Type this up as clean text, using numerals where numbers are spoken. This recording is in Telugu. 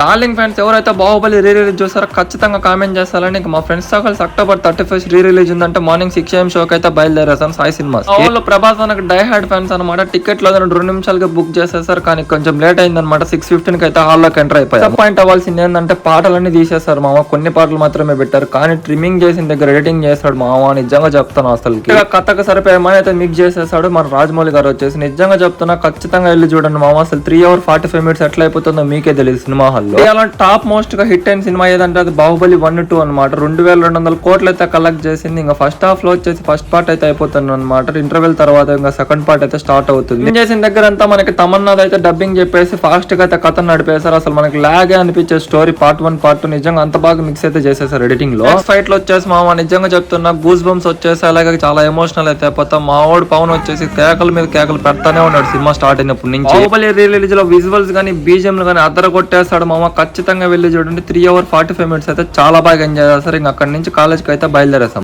డార్లింగ్ ఫ్రెండ్స్ ఎవరైతే బాహుబలి రీ రిలీజ్ చూసారో ఖచ్చితంగా కామెంట్ చేస్తారని ఇంకా మా ఫ్రెండ్స్ తో కలిసి అక్టోబర్ 31 రీ రిలీజ్ ఉందంటే మార్నింగ్ 6 AM షోకి అయితే బయలుదేరేసాం సాయి సినిమాస్. వాళ్ళు ప్రభాస్ మనకు డై హార్డ్ ఫ్యాన్స్ అనమాట. టికెట్ లో 2 నిమిషాలుగా బుక్ చేసేసారు, కానీ కొంచెం లేట్ అయిందనమాట. 6:15 కి అయితే హాల్లోకి ఎంటర్ అయిపోయారు. పాయింట్ అవ్వాల్సింది ఏంటంటే పాటలన్నీ తీసేస్తారు మామ, కొన్ని పాటలు మాత్రమే పెట్టారు. కానీ ట్రిమ్మింగ్ చేసిన దగ్గర ఎడిటింగ్ చేస్తాడు మామ, నిజంగా చెప్తాను అసలు కథకు సరిపోయేమని అయితే మిక్స్ చేసేసాడు మన రాజమౌళి గారు వచ్చేసి. నిజంగా చెప్తున్నా ఖచ్చితంగా వెళ్ళి చూడండి మామ, అసలు 3 hours 45 minutes ఎట్లా అయిపోతుందో మీకే తెలియదు సినిమా హాల్. టాప్ మోస్ట్ గా హిట్ అయిన సినిమా ఏదంటే అది బాహుబలి 1-2 అనమాట. 2200 కోట్లు అయితే కలెక్ట్ చేసింది. ఇంకా ఫస్ట్ హాఫ్ లో వచ్చేసి ఫస్ట్ పార్ట్ అయితే అయిపోతుంది అనమాట. ఇంటర్వెల్ తర్వాత ఇంకా సెకండ్ పార్ట్ అయితే స్టార్ట్ అవుతుంది. చేసిన దగ్గర అంతా మనకి తమన్నాది అయితే డబ్బింగ్ చెప్పేసి ఫాస్ట్ గా అయితే కథ నడిపేశారు. అసలు మనకి లాగే అనిపించే స్టోరీ పార్ట్ 1 పార్ట్ 2 నిజంగా అంత బాగా మిక్స్ అయితే చేసేసారు ఎడిటింగ్ లో. ఫైట్ లో వచ్చేసి మామ నిజంగా చెప్తున్నా గూస్ బంప్స్ వచ్చేసి అలాగే చాలా ఎమోషనల్ అయితే అయిపోతాం. మా వాడు పవన్ వచ్చేసి కేకల మీద కేకలు పెడతానే ఉన్నాడు సినిమా స్టార్ట్ అయినప్పటి నుంచి. బాహుబలి రీ రిలీజ్ లో విజువల్స్ గానీ బీజిఎంలు గానీ అద్దర కొట్టేస్తాడు మామ. ఖచ్చితంగా వెళ్ళి చూడండి. 3 hours 45 minutes అయితే చాలా బాగా ఎంజాయ్ చేస్తారు. ఇంకా అక్కడి నుంచి కాలేజ్కి అయితే బయలుదేరేసాం.